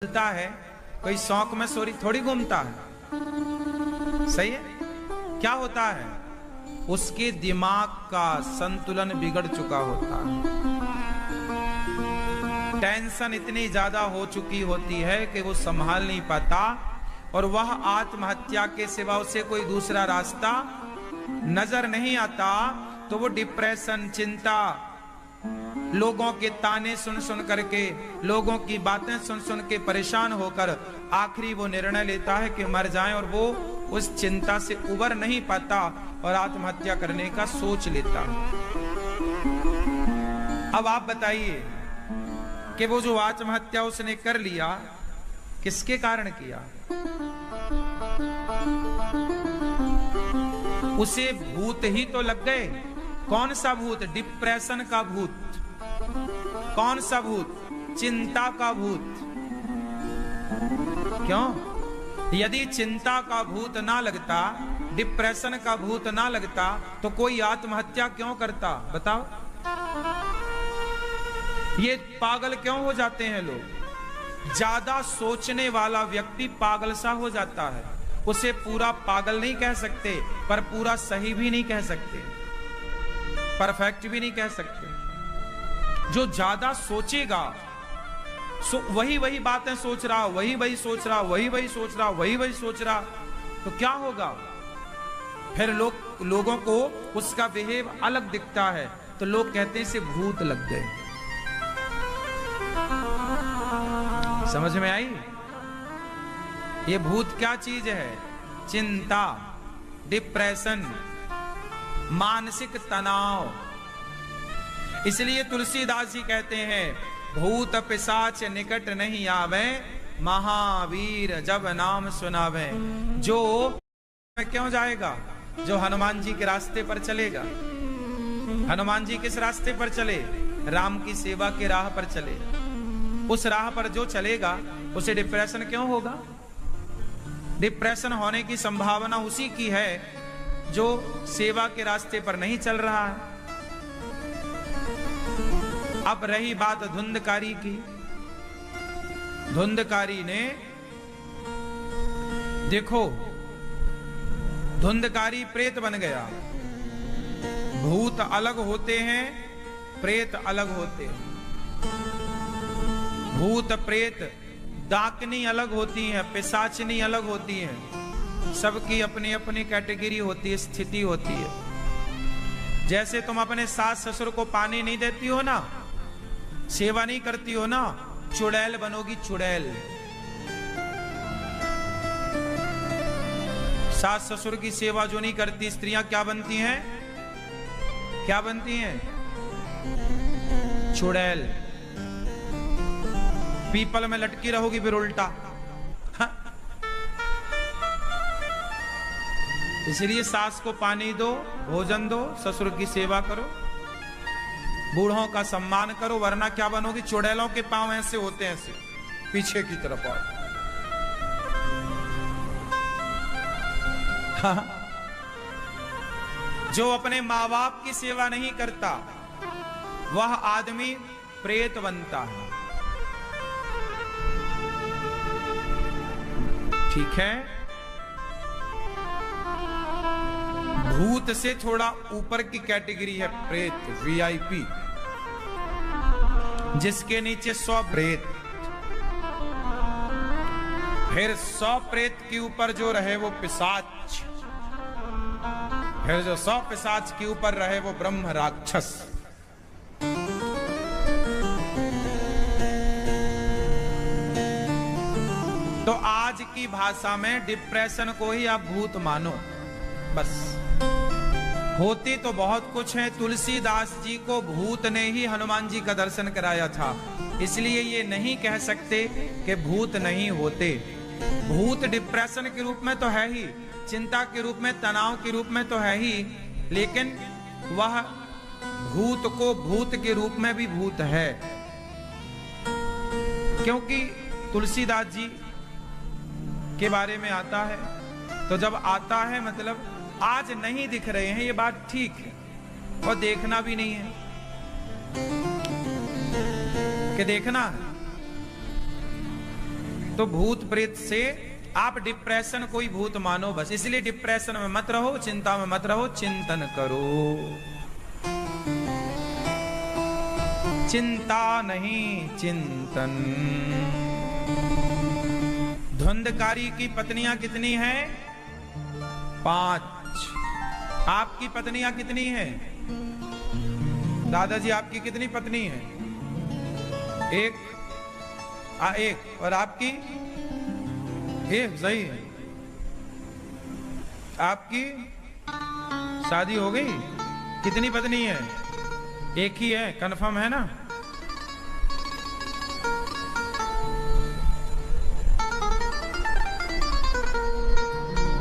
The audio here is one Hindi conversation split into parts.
घूमता है, कोई शौक में थोड़ी घूमता है। सही है? क्या होता है? उसके दिमाग का संतुलन बिगड़ चुका होता है। टेंशन इतनी ज्यादा हो चुकी होती है कि वो संभाल नहीं पाता, और वह आत्महत्या के सिवा उसे कोई दूसरा रास्ता नजर नहीं आता। तो वो डिप्रेशन, चिंता, लोगों के ताने सुन सुन करके, लोगों की बातें सुन सुन के परेशान होकर आखिरी वो निर्णय लेता है कि मर जाए, और वो उस चिंता से उबर नहीं पाता और आत्महत्या करने का सोच लेता। अब आप बताइए कि वो जो आत्महत्या उसने कर लिया, किसके कारण किया? उसे भूत ही तो लग गए। कौन सा भूत? डिप्रेशन का भूत। कौन सा भूत? चिंता का भूत। क्यों? यदि चिंता का भूत ना लगता, डिप्रेशन का भूत ना लगता, तो कोई आत्महत्या क्यों करता? बताओ। ये पागल क्यों हो जाते हैं लोग? ज्यादा सोचने वाला व्यक्ति पागल सा हो जाता है। उसे पूरा पागल नहीं कह सकते, पर पूरा सही भी नहीं कह सकते, परफेक्ट भी नहीं कह सकते। जो ज्यादा सोचेगा, वही वही बातें सोच रहा, वही वही सोच रहा, वही वही सोच रहा, वही वही सोच रहा, तो क्या होगा? फिर लोगों को उसका बिहेव अलग दिखता है, तो लोग कहते हैं इसे भूत लग गए। समझ में आई? ये भूत क्या चीज है? चिंता, डिप्रेशन, मानसिक तनाव। इसलिए तुलसीदास जी कहते हैं, भूत पिशाच निकट नहीं आवे, महावीर जब नाम सुनावे। जो क्यों जाएगा? जो हनुमान जी के रास्ते पर चलेगा। हनुमान जी किस रास्ते पर चले? राम की सेवा के राह पर चले। उस राह पर जो चलेगा, उसे डिप्रेशन क्यों होगा? डिप्रेशन होने की संभावना उसी की है जो सेवा के रास्ते पर नहीं चल रहा है। अब रही बात धुंधकारी की। धुंधकारी ने, देखो, धुंधकारी प्रेत बन गया। भूत अलग होते हैं, प्रेत अलग होते हैं। भूत प्रेत डाकनी अलग होती है, पिशाचनी अलग होती है। सबकी अपनी अपनी कैटेगरी होती है, स्थिति होती है। जैसे तुम अपने सास ससुर को पानी नहीं देती हो ना, सेवा नहीं करती हो ना, चुड़ैल बनोगी, चुड़ैल। सास ससुर की सेवा जो नहीं करती स्त्रियां क्या बनती हैं? क्या बनती हैं? चुड़ैल। पीपल में लटकी रहोगी फिर उल्टा। हाँ? इसलिए सास को पानी दो, भोजन दो, ससुर की सेवा करो, बूढ़ों का सम्मान करो, वरना क्या बनोगी? चुड़ैलों के पांव ऐसे होते हैं, ऐसे पीछे की तरफ आओ। हाँ? जो अपने माँ बाप की सेवा नहीं करता, वह आदमी प्रेत बनता है। ठीक है? भूत से थोड़ा ऊपर की कैटेगरी है प्रेत, वीआईपी, जिसके नीचे 100 प्रेत। फिर 100 प्रेत के ऊपर जो रहे वो पिशाच। फिर जो 100 पिशाच के ऊपर रहे वो ब्रह्म राक्षस। तो आज की भाषा में डिप्रेशन को ही आप भूत मानो, बस। होती तो बहुत कुछ है। तुलसीदास जी को भूत ने ही हनुमान जी का दर्शन कराया था, इसलिए ये नहीं कह सकते कि भूत नहीं होते। भूत डिप्रेशन के रूप में तो है ही, चिंता के रूप में, तनाव के रूप में तो है ही, लेकिन वह भूत को भूत के रूप में भी भूत है। क्योंकि तुलसीदास जी के बारे में आता है, तो जब आता है मतलब आज नहीं दिख रहे हैं, ये बात ठीक है, और देखना भी नहीं है कि देखना है। तो भूत प्रेत से आप डिप्रेशन कोई भूत मानो बस, इसलिए डिप्रेशन में मत रहो, चिंता में मत रहो, चिंतन करो। चिंता नहीं चिंतन। धुंधकारी की पत्नियां कितनी हैं? 5। आपकी पत्नियां कितनी हैं? दादाजी आपकी कितनी पत्नी है? 1। और आपकी 1? सही है। आपकी शादी हो गई? कितनी पत्नी है? 1 ही है, कंफर्म है ना?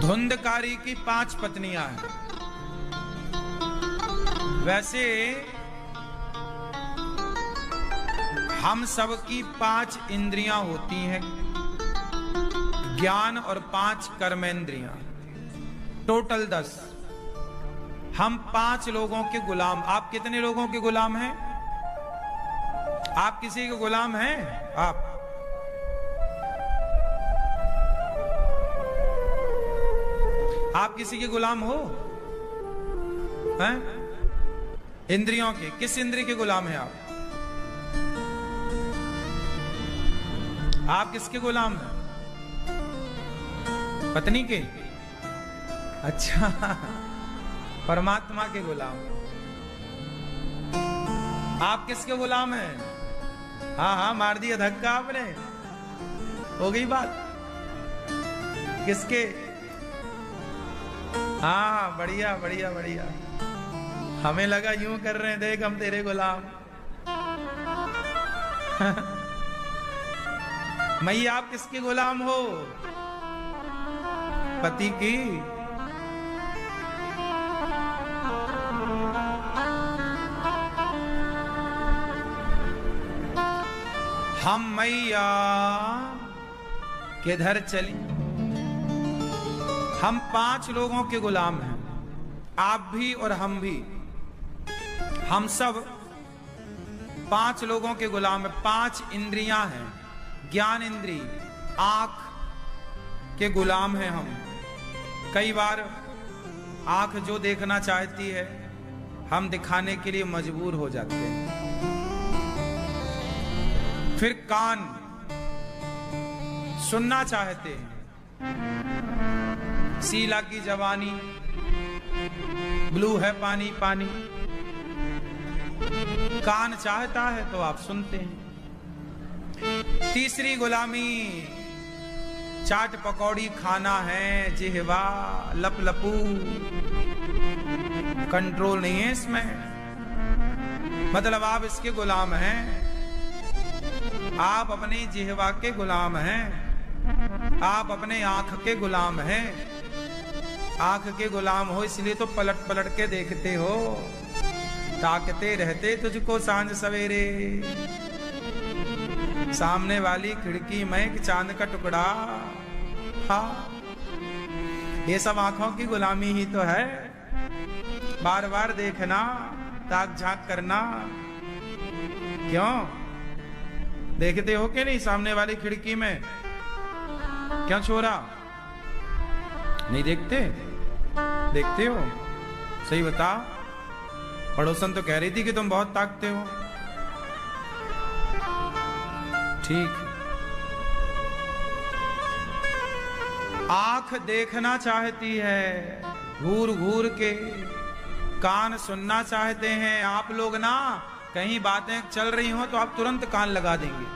धुंधकारी की 5 पत्नियां हैं। वैसे हम सब की 5 इंद्रियां होती हैं, ज्ञान और 5 कर्मेंद्रियां, टोटल 10। हम 5 लोगों के गुलाम। आप कितने लोगों के गुलाम हैं? आप किसी के गुलाम हैं? आप किसी के गुलाम हो? हैं? इंद्रियों के। किस इंद्रिय के गुलाम हैं आप? आप किसके गुलाम हैं? पत्नी के? अच्छा, परमात्मा के गुलाम। आप किसके गुलाम हैं? हाँ, मार दिया धक्का आपने, हो गई बात। किसके? हाँ, बढ़िया बढ़िया बढ़िया। हमें लगा यूं कर रहे हैं, देख हम तेरे गुलाम। मैया आप किसके गुलाम हो? पति की। हम मैया किधर चली? हम 5 लोगों के गुलाम हैं, आप भी और हम भी। हम सब 5 लोगों के गुलाम हैं। 5 इंद्रियां हैं। ज्ञान इंद्री, आंख के गुलाम हैं हम। कई बार आंख जो देखना चाहती है, हम दिखाने के लिए मजबूर हो जाते हैं। फिर कान सुनना चाहते हैं, शीला की जवानी, ब्लू है पानी पानी। कान चाहता है तो आप सुनते हैं। तीसरी गुलामी चाट पकौड़ी खाना है, जिह्वा लपलपू, कंट्रोल नहीं है इसमें। मतलब आप इसके गुलाम हैं, आप अपनी जिह्वा के गुलाम हैं, आप अपने आंख के गुलाम हैं। आंख के गुलाम हो इसलिए तो पलट पलट के देखते हो, ताकते रहते तुझको सांझ सवेरे। सामने वाली खिड़की में एक चांद का टुकड़ा। हाँ, ये सब आंखों की गुलामी ही तो है। बार बार देखना, ताक झांक करना। क्यों देखते हो कि नहीं सामने वाली खिड़की में? क्यों छोरा, नहीं देखते? देखते हो? सही बता। पड़ोसन तो कह रही थी कि तुम बहुत ताकते हो। ठीक। आंख देखना चाहती है घूर घूर के, कान सुनना चाहते हैं। आप लोग ना कहीं बातें चल रही हो तो आप तुरंत कान लगा देंगे,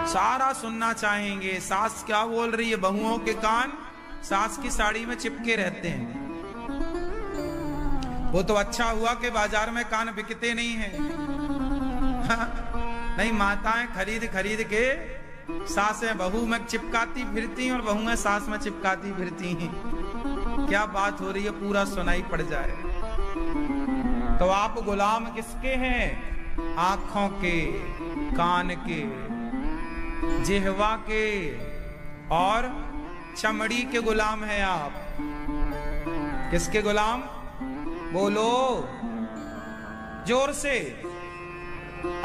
सारा सुनना चाहेंगे। सास क्या बोल रही है, बहुओं के कान सास की साड़ी में चिपके रहते हैं। वो तो अच्छा हुआ कि बाजार में कान बिकते नहीं हैं। नहीं, माताएं खरीद खरीद के सासें बहू में चिपकाती फिरती और बहुएं सास में चिपकाती फिरती हैं। क्या बात हो रही है, पूरा सुनाई पड़ जाए। तो आप गुलाम किसके हैं? आंखों के, कान के, जिह्वा के और चमड़ी के गुलाम हैं आप। किसके गुलाम? बोलो जोर से।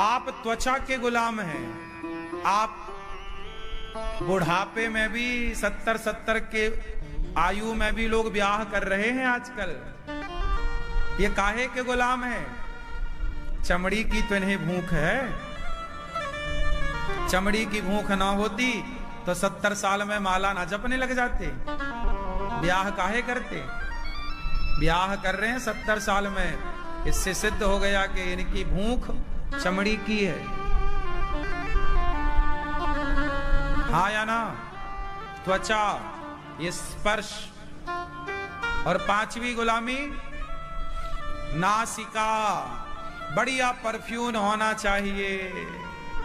आप त्वचा के गुलाम हैं, आप बुढ़ापे में भी 70 के आयु में भी लोग ब्याह कर रहे हैं आजकल। ये काहे के गुलाम है? चमड़ी की तो इन्हें भूख है। चमड़ी की भूख ना होती तो 70 साल में माला ना जपने लग जाते। ब्याह काहे करते? ब्याह कर रहे हैं 70 साल में। इससे सिद्ध हो गया कि इनकी भूख चमड़ी की है। हाँ या ना? त्वचा, ये स्पर्श। और 5वीं गुलामी नासिका, बढ़िया परफ्यूम होना चाहिए।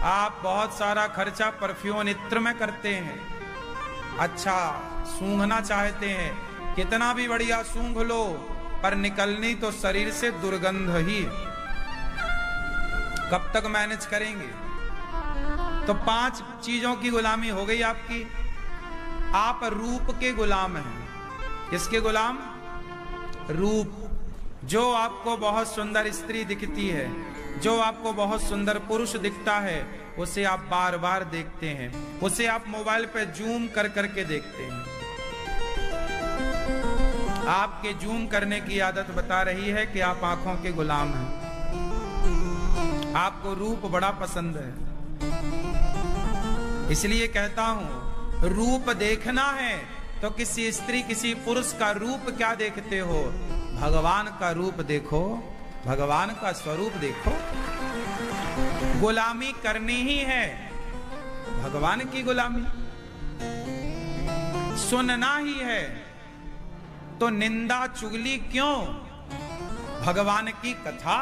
आप बहुत सारा खर्चा परफ्यूम इत्र में करते हैं, अच्छा सूंघना चाहते हैं, कितना भी बढ़िया सूंघ लो पर निकलनी तो शरीर से दुर्गंध ही। कब तक मैनेज करेंगे? तो 5 चीजों की गुलामी हो गई आपकी। आप रूप के गुलाम हैं। किसके गुलाम? रूप। जो आपको बहुत सुंदर स्त्री दिखती है, जो आपको बहुत सुंदर पुरुष दिखता है, उसे आप बार बार देखते हैं, उसे आप मोबाइल पे जूम कर करके देखते हैं। आपके जूम करने की आदत बता रही है कि आप आंखों के गुलाम हैं। आपको रूप बड़ा पसंद है। इसलिए कहता हूं, रूप देखना है तो किसी स्त्री किसी पुरुष का रूप क्या देखते हो? भगवान का रूप देखो, भगवान का स्वरूप देखो। गुलामी करनी ही है, भगवान की गुलामी। सुनना ही है तो निंदा चुगली क्यों? भगवान की कथा।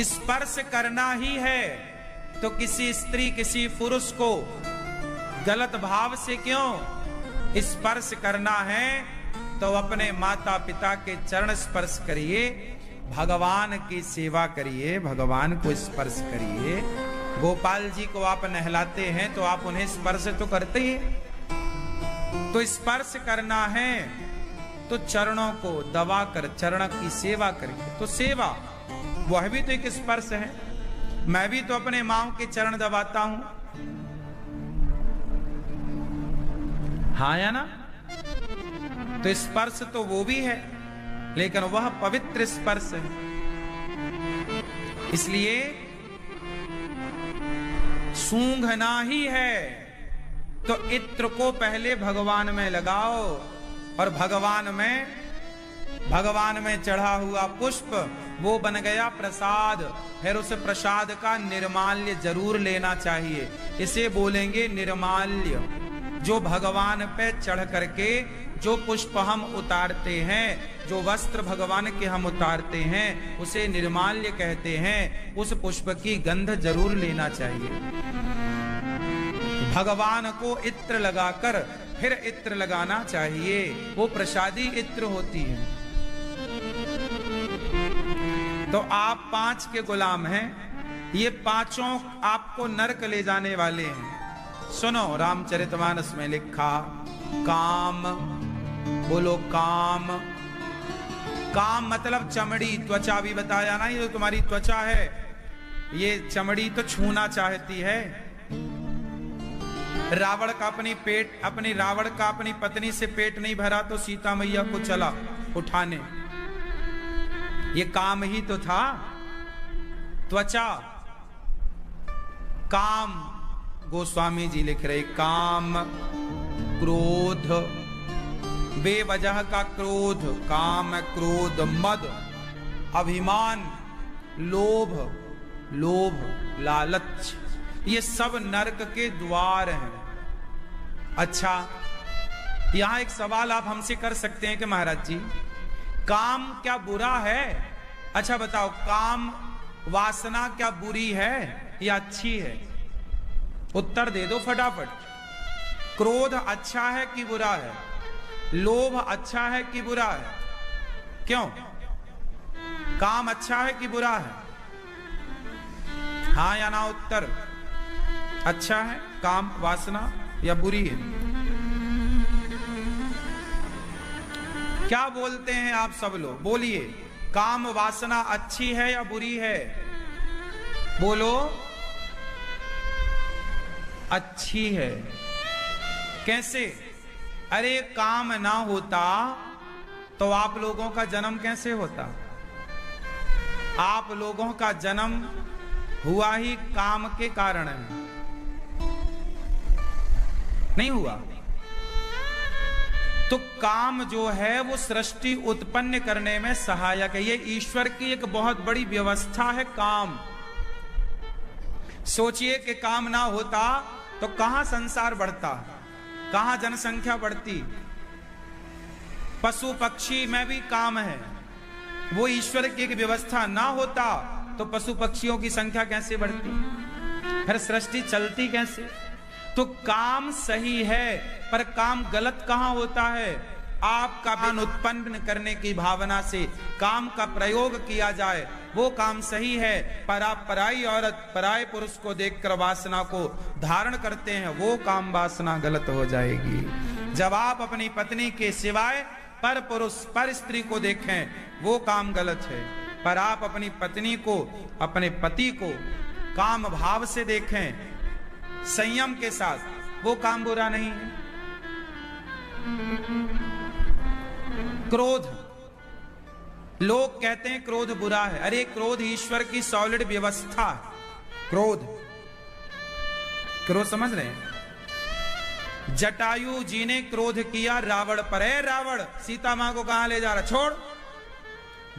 स्पर्श करना ही है तो किसी स्त्री किसी पुरुष को गलत भाव से क्यों? स्पर्श करना है तो अपने माता पिता के चरण स्पर्श करिए, भगवान की सेवा करिए, भगवान को स्पर्श करिए। गोपाल जी को आप नहलाते हैं तो आप उन्हें स्पर्श तो करते ही। तो स्पर्श करना है तो चरणों को दबा कर चरण की सेवा करिए। तो सेवा वह भी तो एक स्पर्श है। मैं भी तो अपने मां के चरण दबाता हूं, हाँ या ना? तो स्पर्श तो वो भी है, लेकिन वह पवित्र स्पर्श है। इसलिए सूंघना ही है तो इत्र को पहले भगवान में लगाओ, और भगवान में चढ़ा हुआ पुष्प वो बन गया प्रसाद। फिर उस प्रसाद का निर्माल्य जरूर लेना चाहिए। इसे बोलेंगे निर्माल्य। जो भगवान पे चढ़ करके जो पुष्प हम उतारते हैं, जो वस्त्र भगवान के हम उतारते हैं, उसे निर्माल्य कहते हैं। उस पुष्प की गंध जरूर लेना चाहिए। भगवान को इत्र लगाकर फिर इत्र लगाना चाहिए, वो प्रसादी इत्र होती है। तो आप 5 के गुलाम हैं। ये 5 आपको नरक ले जाने वाले हैं। सुनो, रामचरितमानस में लिखा, काम, बोलो काम। काम मतलब चमड़ी, त्वचा भी बताया ना। ये जो तुम्हारी त्वचा है, ये चमड़ी तो छूना चाहती है। रावण का अपनी पत्नी से पेट नहीं भरा तो सीता मैया को चला उठाने। ये काम ही तो था, त्वचा। काम, गोस्वामी जी लिख रहे, काम क्रोध, बेवजह का क्रोध, काम क्रोध, मद, अभिमान, लोभ, लालच, ये सब नरक के द्वार हैं। अच्छा, यहां एक सवाल आप हमसे कर सकते हैं कि महाराज जी, काम क्या बुरा है? अच्छा बताओ, काम वासना क्या बुरी है या अच्छी है? उत्तर दे दो फटाफट। क्रोध अच्छा है कि बुरा है? लोभ अच्छा है कि बुरा है? क्यों? काम अच्छा है कि बुरा है? हाँ या ना उत्तर। अच्छा है काम, वासना, या बुरी है? क्या बोलते हैं आप सब लोग? बोलिए, काम वासना अच्छी है या बुरी है? बोलो अच्छी है। कैसे? अरे काम ना होता तो आप लोगों का जन्म कैसे होता? आप लोगों का जन्म हुआ ही काम के कारण है, नहीं हुआ? तो काम जो है वो सृष्टि उत्पन्न करने में सहायक है। ये ईश्वर की एक बहुत बड़ी व्यवस्था है काम। सोचिए कि काम ना होता तो कहां संसार बढ़ता, कहां जनसंख्या बढ़ती। पशु पक्षी में भी काम है, वो ईश्वर की एक व्यवस्था ना होता तो पशु पक्षियों की संख्या कैसे बढ़ती, फिर सृष्टि चलती कैसे? तो काम सही है, पर काम गलत कहां होता है? आपका ज्ञान उत्पन्न करने की भावना से काम का प्रयोग किया जाए वो काम सही है, पर आप पराई औरत पराये पुरुष को देखकर वासना को धारण करते हैं, वो काम वासना गलत हो जाएगी। जब आप अपनी पत्नी के सिवाय पर पुरुष पर स्त्री को देखें वो काम गलत है, पर आप अपनी पत्नी को अपने पति को काम भाव से देखें संयम के साथ, वो काम बुरा नहीं है। क्रोध, लोग कहते हैं क्रोध बुरा है। अरे क्रोध ईश्वर की सॉलिड व्यवस्था है। क्रोध समझ रहे हैं? जटायु जी ने क्रोध किया रावण पर। है रावण सीता मां को कहां ले जा रहा, छोड़।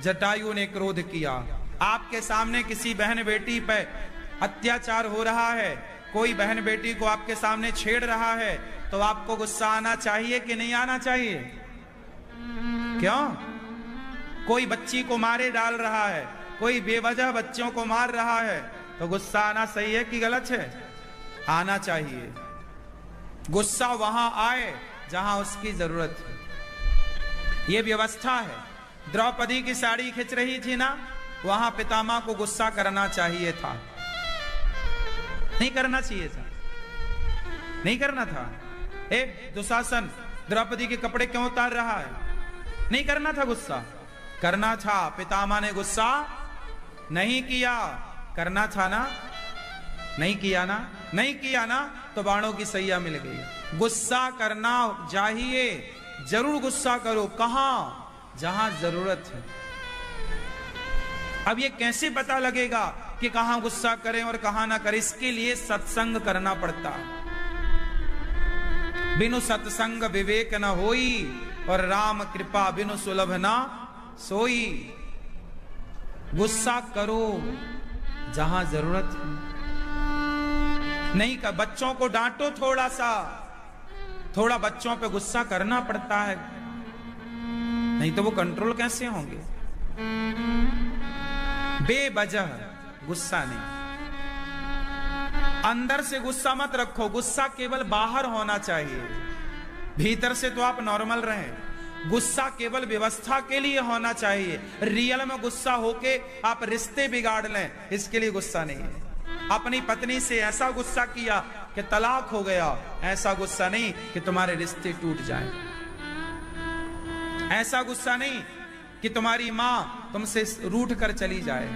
जटायु ने क्रोध किया। आपके सामने किसी बहन बेटी पर अत्याचार हो रहा है, कोई बहन बेटी को आपके सामने छेड़ रहा है, तो आपको गुस्सा आना चाहिए कि नहीं आना चाहिए? क्यों? कोई बच्ची को मारे डाल रहा है, कोई बेवजह बच्चों को मार रहा है, तो गुस्सा आना सही है कि गलत है? आना चाहिए। गुस्सा वहां आए जहां उसकी जरूरत है। यह व्यवस्था है। द्रौपदी की साड़ी खिंच रही थी ना, वहां पितामह को गुस्सा करना चाहिए था, नहीं करना चाहिए था, नहीं करना था। दुशासन द्रौपदी के कपड़े क्यों उतार रहा है? नहीं करना था गुस्सा, करना था। पितामह ने गुस्सा नहीं किया, करना था ना, नहीं किया ना, नहीं किया ना, तो बाणों की सैया मिल गई। गुस्सा करना चाहिए, जरूर गुस्सा करो। कहां? जहां जरूरत है। अब ये कैसे पता लगेगा कि कहां गुस्सा करें और कहां ना करें? इसके लिए सत्संग करना पड़ता है। बिनु सत्संग विवेक न होई, और राम कृपा बिनु सुलभ ना सोई। गुस्सा करो जहां जरूरत है, नहीं का बच्चों को डांटो थोड़ा सा, थोड़ा बच्चों पे गुस्सा करना पड़ता है, नहीं तो वो कंट्रोल कैसे होंगे? बेवजह गुस्सा नहीं। अंदर से गुस्सा मत रखो, गुस्सा केवल बाहर होना चाहिए, भीतर से तो आप नॉर्मल रहें। गुस्सा केवल व्यवस्था के लिए होना चाहिए। रियल में गुस्सा होके आप रिश्ते बिगाड़ लें, इसके लिए गुस्सा नहीं है। अपनी पत्नी से ऐसा गुस्सा किया कि तलाक हो गया, ऐसा गुस्सा नहीं कि तुम्हारे रिश्ते टूट जाएं। ऐसा गुस्सा नहीं कि तुम्हारी मां तुमसे रूठ कर चली जाए,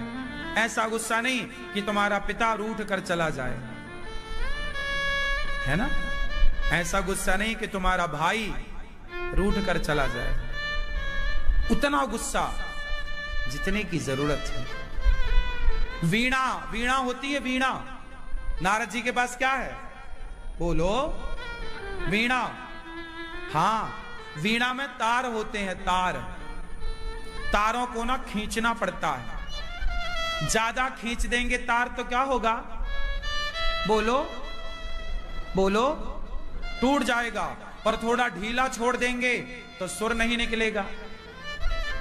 ऐसा गुस्सा नहीं कि तुम्हारा पिता रूठ कर चला जाए, है ना? ऐसा गुस्सा नहीं कि तुम्हारा भाई रूठ कर चला जाए। उतना गुस्सा जितने की जरूरत है। वीणा, वीणा होती है वीणा। नारद जी के पास क्या है? बोलो वीणा। हाँ, वीणा में तार होते हैं, तार। तारों को ना खींचना पड़ता है। ज्यादा खींच देंगे तार तो क्या होगा? बोलो बोलो, टूट जाएगा। और थोड़ा ढीला छोड़ देंगे तो सुर नहीं निकलेगा।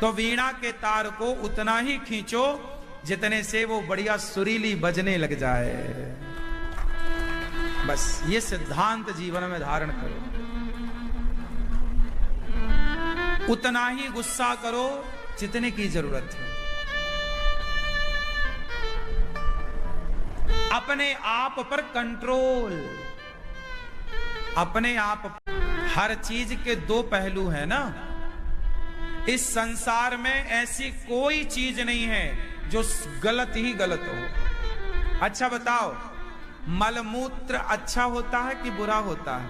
तो वीणा के तार को उतना ही खींचो जितने से वो बढ़िया सुरीली बजने लग जाए। बस ये सिद्धांत जीवन में धारण करो। उतना ही गुस्सा करो जितने की जरूरत है। अपने आप पर कंट्रोल, अपने आप। हर चीज के दो पहलू है ना। इस संसार में ऐसी कोई चीज नहीं है जो गलत ही गलत हो। अच्छा बताओ, मलमूत्र अच्छा होता है कि बुरा होता है?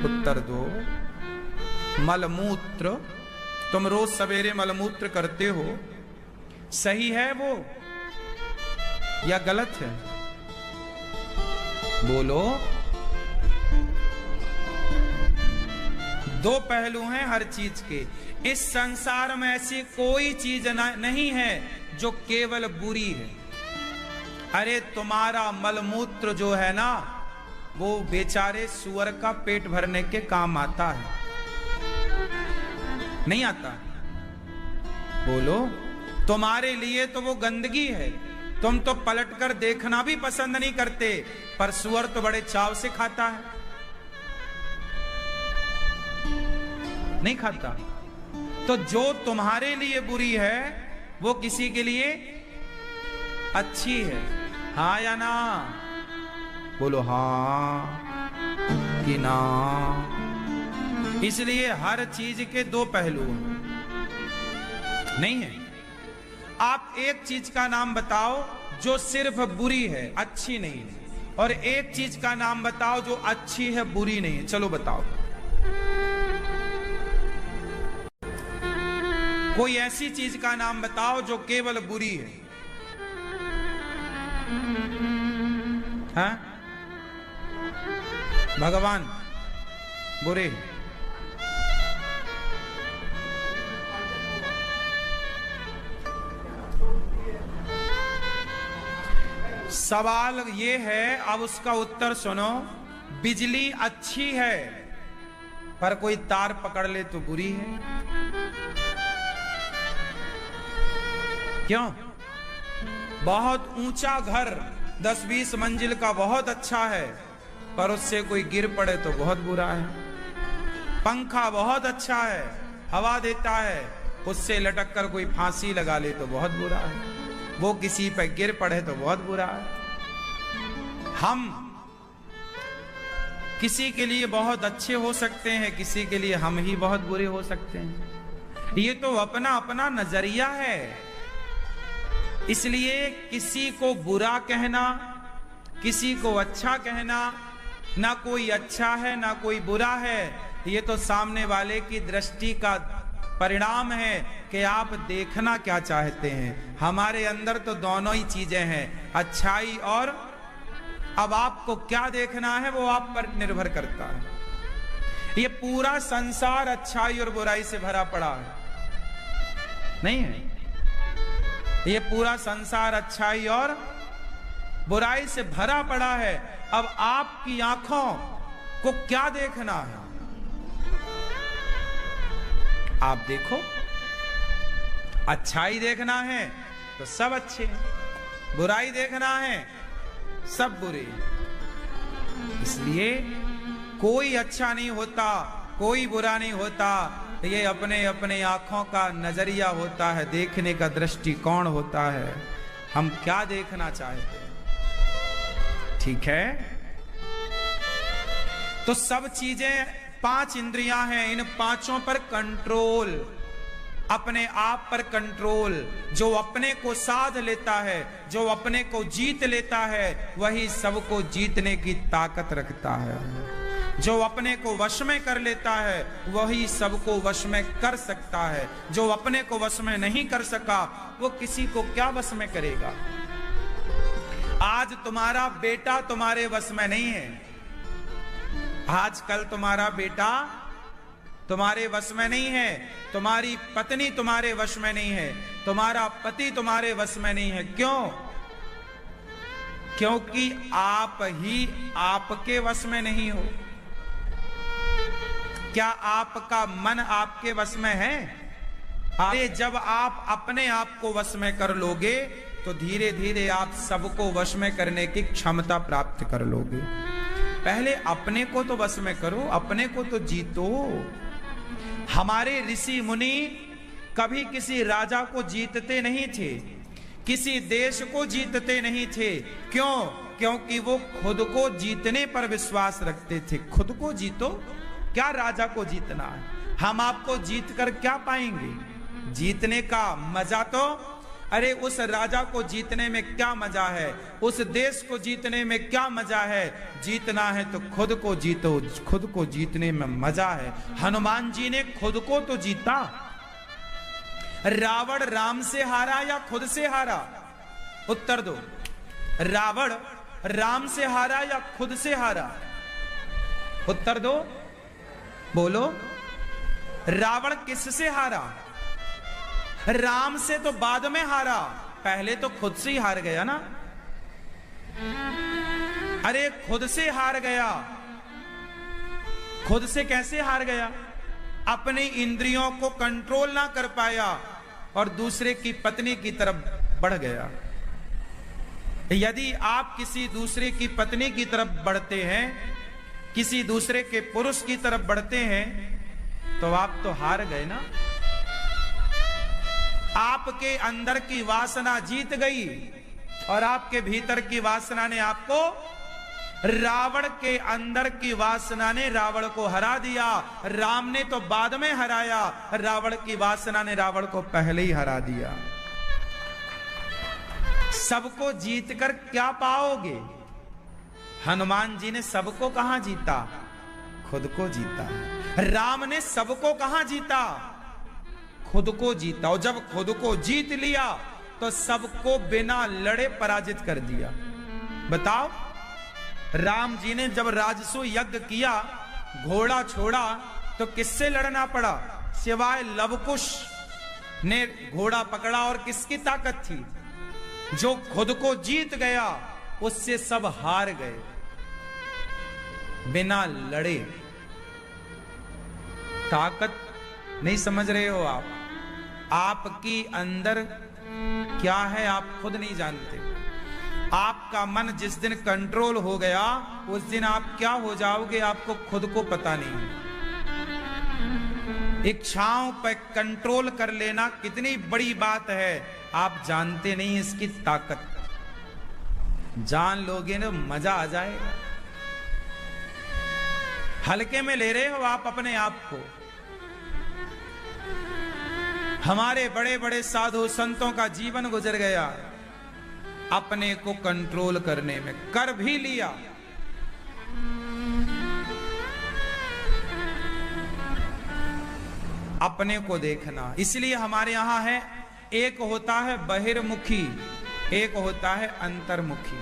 उत्तर दो। मलमूत्र, तुम रोज सवेरे मलमूत्र करते हो, सही है वो या गलत है? बोलो। दो पहलू हैं हर चीज के। इस संसार में ऐसी कोई चीज नहीं है जो केवल बुरी है। अरे तुम्हारा मलमूत्र जो है ना, वो बेचारे सुअर का पेट भरने के काम आता है, नहीं आता? बोलो। तुम्हारे लिए तो वो गंदगी है, तुम तो पलटकर देखना भी पसंद नहीं करते, पर सुअर तो बड़े चाव से खाता है। नहीं खाता? तो जो तुम्हारे लिए बुरी है वो किसी के लिए अच्छी है, हाँ या ना? बोलो हाँ कि ना। इसलिए हर चीज के दो पहलू हैं, नहीं है? आप एक चीज का नाम बताओ जो सिर्फ बुरी है, अच्छी नहीं है, और एक चीज का नाम बताओ जो अच्छी है, बुरी नहीं है। चलो बताओ। कोई ऐसी चीज का नाम बताओ जो केवल बुरी है। हाँ? भगवान बुरे। सवाल ये है, अब उसका उत्तर सुनो। बिजली अच्छी है, पर कोई तार पकड़ ले तो बुरी है। क्यों? बहुत ऊंचा घर 10-20 मंजिल का बहुत अच्छा है, पर उससे कोई गिर पड़े तो बहुत बुरा है। पंखा बहुत अच्छा है, हवा देता है, उससे लटक कर कोई फांसी लगा ले तो बहुत बुरा है। वो किसी पे गिर पड़े तो बहुत बुरा है। हम किसी के लिए बहुत अच्छे हो सकते हैं, किसी के लिए हम ही बहुत बुरे हो सकते हैं। ये तो अपना अपना नजरिया है। इसलिए किसी को बुरा कहना, किसी को अच्छा कहना, ना कोई अच्छा है ना कोई बुरा है, ये तो सामने वाले की दृष्टि का परिणाम है कि आप देखना क्या चाहते हैं। हमारे अंदर तो दोनों ही चीजें हैं, अच्छाई और, अब आपको क्या देखना है वो आप पर निर्भर करता है। ये पूरा संसार अच्छाई और बुराई से भरा पड़ा है, नहीं है? ये पूरा संसार अच्छाई और बुराई से भरा पड़ा है। अब आपकी आंखों को क्या देखना है? आप देखो। अच्छाई देखना है तो सब अच्छे हैं, बुराई देखना है सब बुरे। इसलिए कोई अच्छा नहीं होता, कोई बुरा नहीं होता। ये अपने अपने आंखों का नजरिया होता है, देखने का दृष्टिकोण होता है, हम क्या देखना चाहते हैं। ठीक है? तो सब चीजें, 5 इंद्रियां हैं, इन 5 पर कंट्रोल, अपने आप पर कंट्रोल। जो अपने को साध लेता है, जो अपने को जीत लेता है, वही सबको जीतने की ताकत रखता है। जो अपने को वश में कर लेता है, वही सबको वश में कर सकता है। जो अपने को वश में नहीं कर सका, वो किसी को क्या वश में करेगा? आज तुम्हारा बेटा तुम्हारे वश में नहीं है, आजकल तुम्हारा बेटा तुम्हारे वश में नहीं है, तुम्हारी पत्नी तुम्हारे वश में नहीं है, तुम्हारा पति तुम्हारे वश में नहीं है। क्यों? क्योंकि आप ही आपके वश में नहीं हो। क्या आपका मन आपके वश में है? अरे जब आप अपने आप को वश में कर लोगे तो धीरे धीरे आप सबको वश में करने की क्षमता प्राप्त कर लोगे। पहले अपने को तो वश में करो, अपने को तो जीतो। हमारे ऋषि मुनि कभी किसी राजा को जीतते नहीं थे, किसी देश को जीतते नहीं थे। क्यों? क्योंकि वो खुद को जीतने पर विश्वास रखते थे। खुद को जीतो, क्या राजा को जीतना है? हम आपको जीत कर क्या पाएंगे? जीतने का मजा तो अरे उस राजा को जीतने में क्या मजा है, उस देश को जीतने में क्या मजा है। जीतना है तो खुद को जीतो, खुद को जीतने में मजा है। हनुमान जी ने खुद को तो जीता। रावण राम से हारा या खुद से हारा? उत्तर दो। रावण राम से हारा या खुद से हारा? उत्तर दो, बोलो। रावण किससे हारा? राम से तो बाद में हारा, पहले तो खुद से ही हार गया ना। अरे खुद से हार गया। खुद से कैसे हार गया? अपनी इंद्रियों को कंट्रोल ना कर पाया और दूसरे की पत्नी की तरफ बढ़ गया। यदि आप किसी दूसरे की पत्नी की तरफ बढ़ते हैं, किसी दूसरे के पुरुष की तरफ बढ़ते हैं, तो आप तो हार गए ना। आपके अंदर की वासना जीत गई और आपके भीतर की वासना ने आपको, रावण के अंदर की वासना ने रावण को हरा दिया। राम ने तो बाद में हराया, रावण की वासना ने रावण को पहले ही हरा दिया। सबको जीतकर क्या पाओगे? हनुमान जी ने सबको कहां जीता? खुद को जीता। राम ने सबको कहां जीता? खुद को जीता। और जब खुद को जीत लिया तो सबको बिना लड़े पराजित कर दिया। बताओ, राम जी ने जब राजसू यज्ञ किया, घोड़ा छोड़ा, तो किससे लड़ना पड़ा? सिवाय लवकुश ने घोड़ा पकड़ा। और किसकी ताकत थी? जो खुद को जीत गया, उससे सब हार गए बिना लड़े। ताकत नहीं समझ रहे हो आप? आपकी अंदर क्या है आप खुद नहीं जानते। आपका मन जिस दिन कंट्रोल हो गया, उस दिन आप क्या हो जाओगे आपको खुद को पता नहीं। इच्छाओं पर कंट्रोल कर लेना कितनी बड़ी बात है, आप जानते नहीं इसकी ताकत। जान लोगे ना मजा आ जाएगा। हल्के में ले रहे हो आप अपने आप को। हमारे बड़े बड़े साधु संतों का जीवन गुजर गया अपने को कंट्रोल करने में, कर भी लिया। अपने को देखना। इसलिए हमारे यहां है, एक होता है बहिर्मुखी, एक होता है अंतर्मुखी।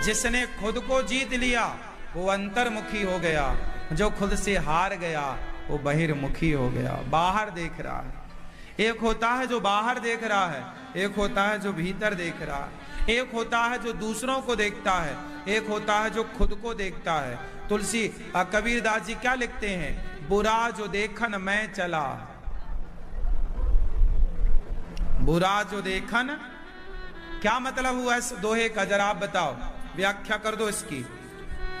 जिसने खुद को जीत लिया वो अंतर्मुखी हो गया, जो खुद से हार गया वो बहिर्मुखी हो गया, बाहर देख रहा है। एक होता है जो बाहर देख रहा है, एक होता है जो भीतर देख रहा है, एक होता है जो दूसरों को देखता है, एक होता है जो खुद को देखता है। तुलसी कबीरदास जी क्या लिखते हैं? बुरा जो देखन मैं चला। बुरा जो देखन, क्या मतलब हुआ इस दोहे का? जरा आप बताओ, व्याख्या कर दो इसकी।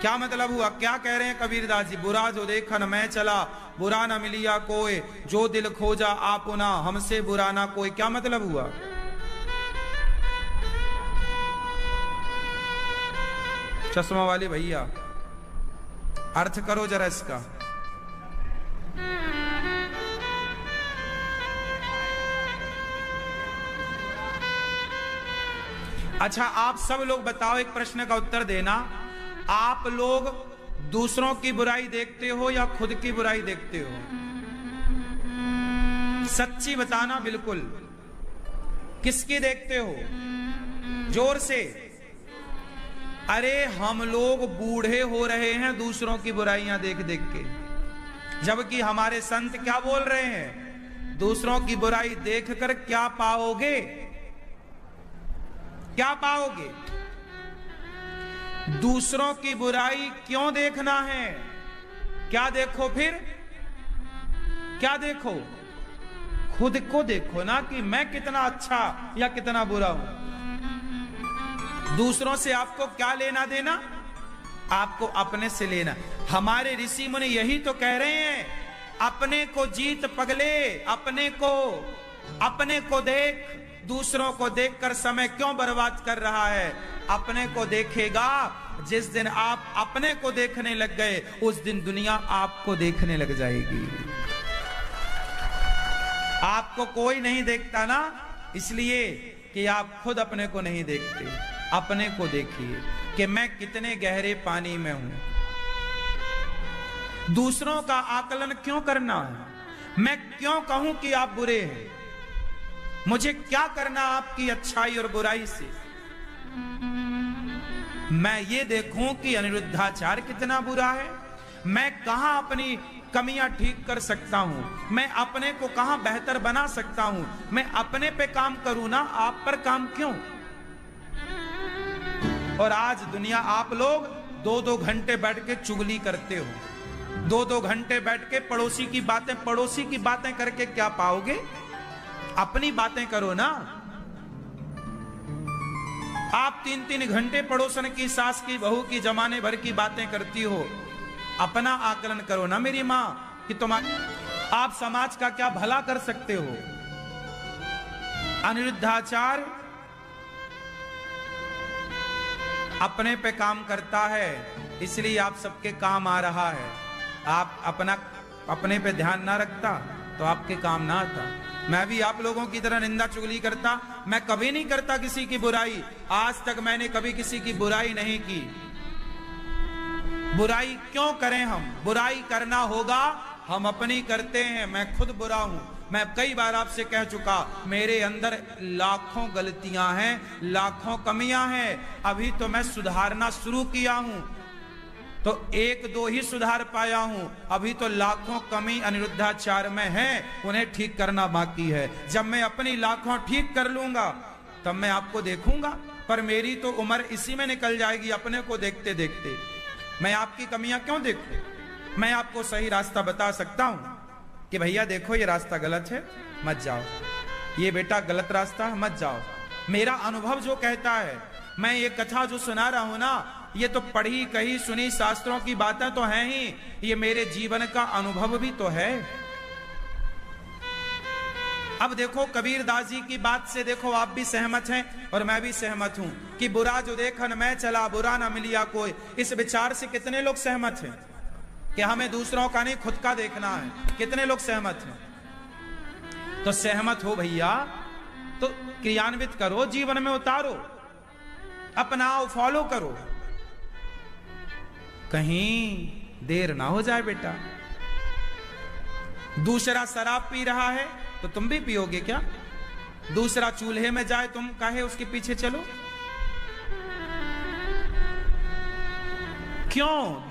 क्या मतलब हुआ? क्या कह रहे हैं कबीरदास जी? बुरा जो देखन मैं चला, बुरा न मिलिया कोई, जो दिल खोजा आपुना, हमसे बुरा ना कोई। क्या मतलब हुआ? चश्मा वाले भैया अर्थ करो जरा इसका। अच्छा, आप सब लोग बताओ, एक प्रश्न का उत्तर देना। आप लोग दूसरों की बुराई देखते हो या खुद की बुराई देखते हो? सच्ची बताना बिल्कुल। किसकी देखते हो? जोर से। अरे हम लोग बूढ़े हो रहे हैं दूसरों की बुराइयां देख देख के, जबकि हमारे संत क्या बोल रहे हैं? दूसरों की बुराई देखकर क्या पाओगे? क्या पाओगे? दूसरों की बुराई क्यों देखना है? क्या देखो फिर? क्या देखो? खुद को देखो ना, कि मैं कितना अच्छा या कितना बुरा हूं। दूसरों से आपको क्या लेना देना? आपको अपने से लेना। हमारे ऋषि मुनि यही तो कह रहे हैं, अपने को जीत पगले, अपने को देख। दूसरों को देखकर समय क्यों बर्बाद कर रहा है? अपने को देखेगा। जिस दिन आप अपने को देखने लग गए, उस दिन दुनिया आपको देखने लग जाएगी। आपको कोई नहीं देखता ना, इसलिए कि आप खुद अपने को नहीं देखते। अपने को देखिए कि मैं कितने गहरे पानी में हूं। दूसरों का आकलन क्यों करना है? मैं क्यों कहूं कि आप बुरे हैं? मुझे क्या करना आपकी अच्छाई और बुराई से? मैं ये देखूं कि अनिरुद्धाचार्य कितना बुरा है, मैं कहां अपनी कमियां ठीक कर सकता हूं, मैं अपने को कहां बेहतर बना सकता हूं। मैं अपने पे काम करूं ना, आप पर काम क्यों? और आज दुनिया, आप लोग 2-2 घंटे बैठ के चुगली करते हो, 2-2 घंटे बैठ के पड़ोसी की बातें करके क्या पाओगे? अपनी बातें करो ना। आप 3-3 घंटे पड़ोसन की, सास की, बहू की, जमाने भर की बातें करती हो। अपना आकलन करो ना मेरी मां, कि आप समाज का क्या भला कर सकते हो। अनिरुद्धाचार्य अपने पे काम करता है, इसलिए आप सबके काम आ रहा है। आप अपने पे ध्यान ना रखता तो आपके काम ना आता। मैं भी आप लोगों की तरह निंदा चुगली करता, मैं कभी नहीं करता किसी की बुराई। आज तक मैंने कभी किसी की बुराई नहीं की। बुराई क्यों करें हम? बुराई करना होगा, हम अपनी करते हैं। मैं खुद बुरा हूं। मैं कई बार आपसे कह चुका, मेरे अंदर लाखों गलतियां हैं, लाखों कमियां हैं। अभी तो मैं सुधारना शुरू किया हूं, तो 1-2 ही सुधार पाया हूं। अभी तो लाखों कमी अनिरुद्धाचार्य में है, उन्हें ठीक करना बाकी है। जब मैं अपनी लाखों ठीक कर लूंगा तब मैं आपको देखूंगा। पर मेरी तो उम्र इसी में निकल जाएगी, अपने को देखते देखते। मैं आपकी कमियां क्यों देखूं? मैं आपको सही रास्ता बता सकता हूं कि भैया देखो ये रास्ता गलत है, मत जाओ। ये बेटा गलत रास्ता है, मत जाओ। मेरा अनुभव जो कहता है, मैं ये कथा जो सुना रहा हूं ना, ये तो पढ़ी कही सुनी शास्त्रों की बातें तो हैं ही, ये मेरे जीवन का अनुभव भी तो है। अब देखो कबीरदास जी की बात से देखो आप भी सहमत हैं और मैं भी सहमत हूं कि बुरा जो देखन मैं चला, बुरा ना मिलिया कोई। इस विचार से कितने लोग सहमत हैं कि हमें दूसरों का नहीं खुद का देखना है? कितने लोग सहमत हैं? तो सहमत हो भैया तो क्रियान्वित करो, जीवन में उतारो, अपनाओ, फॉलो करो। कहीं देर ना हो जाए बेटा। दूसरा शराब पी रहा है तो तुम भी पियोगे क्या? दूसरा चूल्हे में जाए, तुम काहे उसके पीछे चलो? क्यों?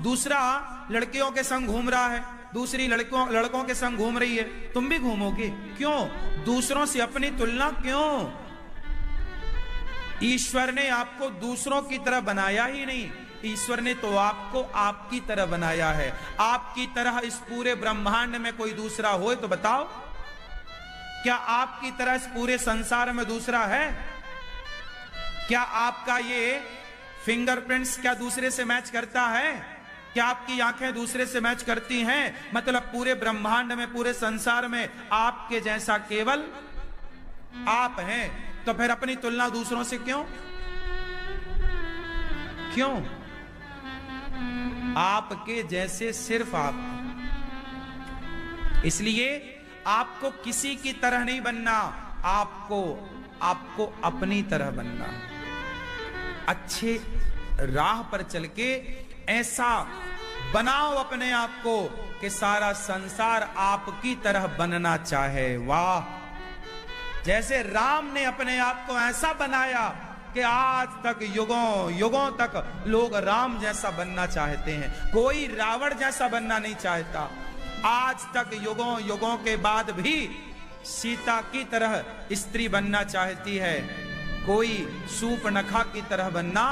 दूसरा लड़कियों के संग घूम रहा है, दूसरी लड़कों के संग घूम रही है, तुम भी घूमोगे क्यों? दूसरों से अपनी तुलना क्यों? ईश्वर ने आपको दूसरों की तरह बनाया ही नहीं, ईश्वर ने तो आपको आपकी तरह बनाया है। आपकी तरह इस पूरे ब्रह्मांड में कोई दूसरा हो तो बताओ, क्या आपकी तरह इस पूरे संसार में दूसरा है? क्या आपका ये फिंगरप्रिंट्स क्या दूसरे से मैच करता है? क्या आपकी आंखें दूसरे से मैच करती हैं? मतलब पूरे ब्रह्मांड में, पूरे संसार में आपके जैसा केवल आप हैं। तो फिर अपनी तुलना दूसरों से क्यों? आपके जैसे सिर्फ आप। इसलिए आपको किसी की तरह नहीं बनना, आपको अपनी तरह बनना। अच्छे राह पर चल के ऐसा बनाओ अपने आप को कि सारा संसार आपकी तरह बनना चाहे। वाह! जैसे राम ने अपने आप को ऐसा बनाया कि आज तक युगों तक लोग राम जैसा बनना चाहते हैं, कोई रावण जैसा बनना नहीं चाहता। आज तक युगों के बाद भी सीता की तरह स्त्री बनना चाहती है, कोई सूर्पनखा की तरह बनना।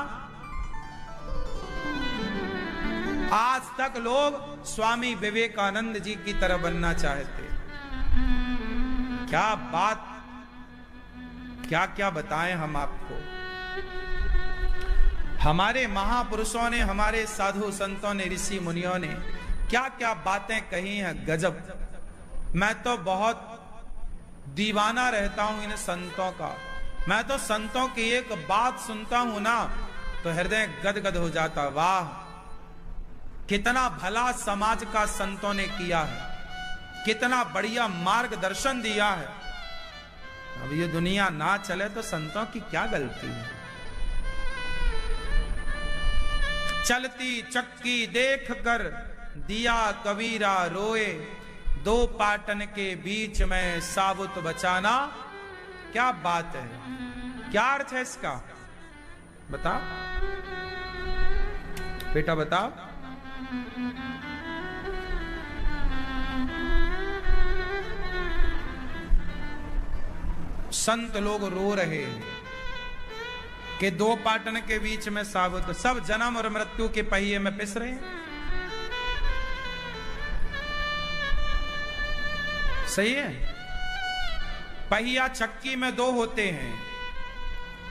आज तक लोग स्वामी विवेकानंद जी की तरह बनना चाहते। क्या बात, क्या क्या बताएं हम आपको। हमारे महापुरुषों ने, हमारे साधु संतों ने, ऋषि मुनियों ने क्या क्या बातें कही हैं, गजब। मैं तो बहुत दीवाना रहता हूं इन संतों का। मैं तो संतों की एक बात सुनता हूं ना तो हृदय गदगद हो जाता। वाह, कितना भला समाज का संतों ने किया है, कितना बढ़िया मार्गदर्शन दिया है। अब ये दुनिया ना चले तो संतों की क्या गलती है। चलती चक्की देख कर दिया कबीरा रोए, दो पाटन के बीच में साबुत बचाना। क्या बात है, क्या अर्थ है इसका, बता बेटा बता। संत लोग रो रहे कि दो पाटन के बीच में साबुत, सब जन्म और मृत्यु के पहिए में पिस रहे हैं। सही है। पहिया चक्की में दो होते हैं,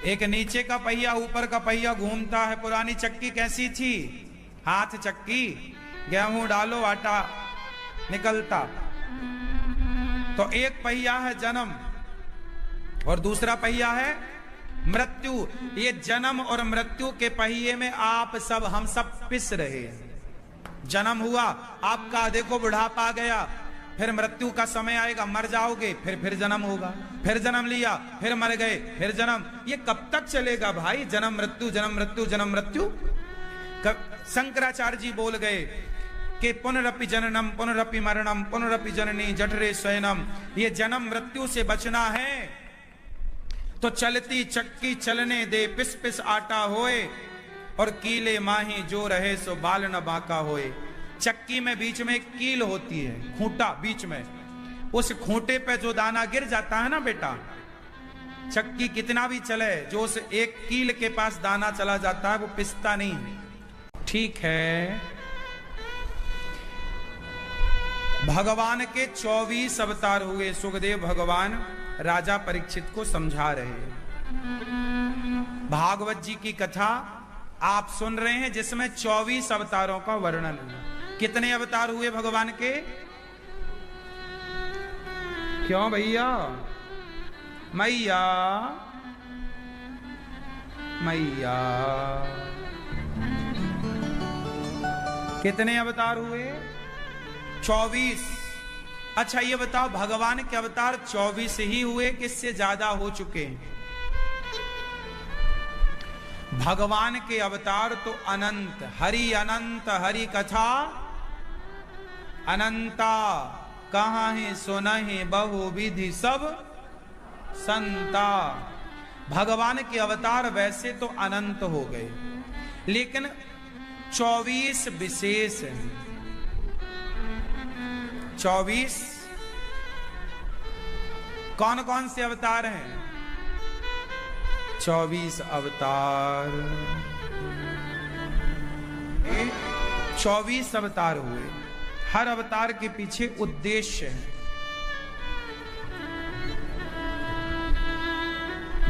एक नीचे का पहिया ऊपर का पहिया घूमता है। पुरानी चक्की कैसी थी, हाथ चक्की, गेहूं डालो आटा निकलता। तो एक पहिया है जन्म और दूसरा पहिया है मृत्यु। ये जन्म और मृत्यु के पहिए में आप सब, हम सब पिस रहे हैं। जन्म हुआ आपका, देखो बुढ़ापा आ गया, फिर मृत्यु का समय आएगा, मर जाओगे, फिर जन्म होगा, फिर जन्म लिया, फिर मर गए, फिर जन्म। ये कब तक चलेगा भाई, जन्म मृत्यु जन्म मृत्यु जन्म मृत्यु। शंकराचार्य जी बोल गए कि पुनरपि जननम पुनरपि मरणम पुनरपि जननी जठरे शयनम। ये जन्म मृत्यु से बचना है तो चलती चक्की चलने दे, पिस पिस आटा होए, और कीले माही जो रहे सो बाल न बांका होए। चक्की में बीच में एक कील होती है, खूंटा बीच में, उस खूंटे पे जो दाना गिर जाता है ना बेटा, चक्की कितना भी चले, जो उस एक कील के पास दाना चला जाता है वो पिसता नहीं। ठीक है, भगवान के 24 अवतार हुए। सुखदेव भगवान राजा परीक्षित को समझा रहे। भागवत जी की कथा आप सुन रहे हैं जिसमें 24 अवतारों का वर्णन है। कितने अवतार हुए भगवान के? क्यों भैया? मैया मैया कितने अवतार हुए? 24। अच्छा ये बताओ, भगवान के अवतार 24 ही हुए, किससे ज्यादा हो चुके हैं? भगवान के अवतार तो अनंत, हरि अनंत, हरि कथा अनंता, कहाँ है सुनहि बहु विधि सब संता। भगवान के अवतार वैसे तो अनंत हो गए, लेकिन 24 विशेष हैं। 24 कौन कौन से अवतार हैं? 24 अवतार, 24 अवतार हुए। हर अवतार के पीछे उद्देश्य है।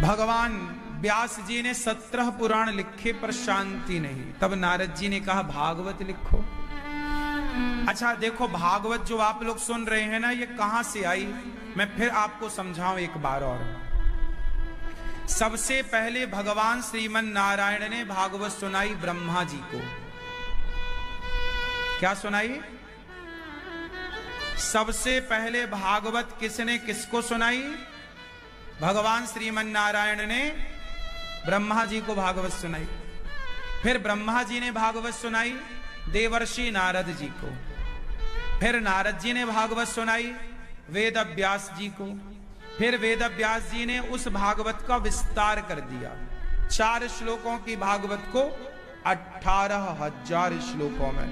भगवान व्यास जी ने 17 पुराण लिखे पर शांति नहीं, तब नारद जी ने कहा भागवत लिखो। अच्छा देखो, भागवत जो आप लोग सुन रहे हैं ना, ये कहां से आई, मैं फिर आपको समझाऊं एक बार और। सबसे पहले भगवान श्रीमन नारायण ने भागवत सुनाई ब्रह्मा जी को। क्या सुनाई? सबसे पहले भागवत किसने किसको सुनाई? भगवान श्रीमन नारायण ने ब्रह्मा जी को भागवत सुनाई। फिर ब्रह्मा जी ने भागवत सुनाई देवर्षि नारद जी को। फिर नारद जी ने भागवत सुनाई वेद व्यास जी को। फिर वेद व्यास जी ने उस भागवत का विस्तार कर दिया। 4 श्लोकों की भागवत को 18,000 श्लोकों में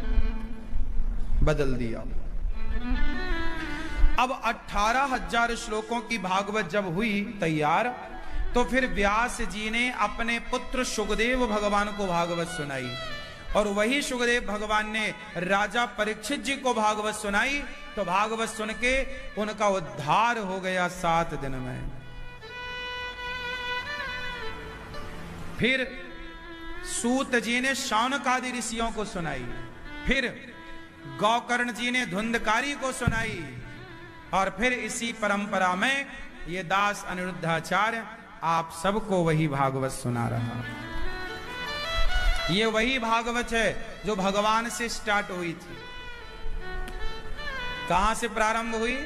बदल दिया। अब 18,000 श्लोकों की भागवत जब हुई तैयार, तो फिर व्यास जी ने अपने पुत्र सुखदेव भगवान को भागवत सुनाई, और वही सुखदेव भगवान ने राजा परीक्षित जी को भागवत सुनाई। तो भागवत सुन के उनका उद्धार हो गया 7 दिन में। फिर सूत जी ने शौनकादि ऋषियों को सुनाई। फिर गौकर्ण जी ने धुंधकारी को सुनाई। और फिर इसी परंपरा में ये दास अनिरुद्धाचार्य आप सबको वही भागवत सुना रहा। ये वही भागवत है जो भगवान से स्टार्ट हुई थी। कहां से प्रारंभ हुई?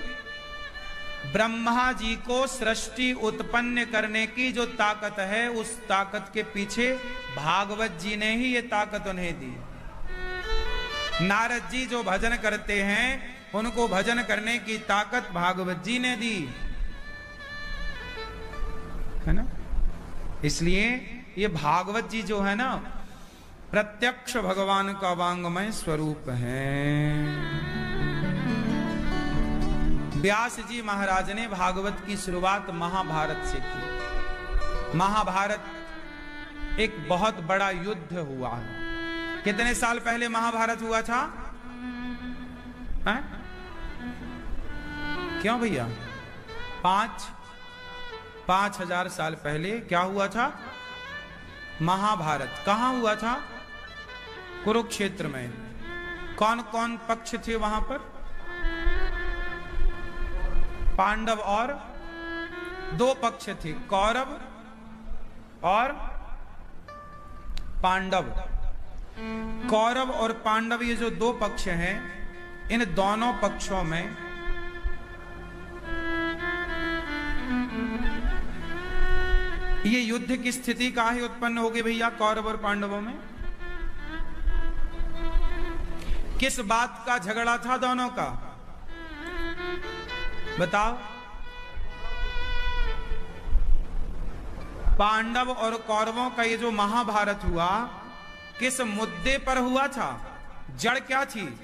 ब्रह्मा जी को सृष्टि उत्पन्न करने की जो ताकत है, उस ताकत के पीछे भागवत जी ने ही ये ताकत उन्हें दी। नारद जी जो भजन करते हैं, उनको भजन करने की ताकत भागवत जी ने दी, है ना। इसलिए ये भागवत जी जो है ना, प्रत्यक्ष भगवान का वांगमय स्वरूप है। व्यास जी महाराज ने भागवत की शुरुआत महाभारत से की। महाभारत एक बहुत बड़ा युद्ध हुआ है। कितने साल पहले महाभारत हुआ था? है? क्यों भैया? 5,000 साल पहले क्या हुआ था? महाभारत। कहां हुआ था? कुरुक्षेत्र में। कौन कौन पक्ष थे वहां पर? पांडव और 2 पक्ष थे, कौरव और पांडव। कौरव और पांडव ये जो 2 पक्ष हैं, इन दोनों पक्षों में ये युद्ध की स्थिति काहे उत्पन्न हो गई भैया? कौरव और पांडवों में किस बात का झगड़ा था दोनों का? बताओ। पांडव और कौरवों का ये जो महाभारत हुआ, किस मुद्दे पर हुआ था? जड़ क्या थी?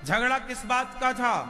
झगड़ा किस बात का था?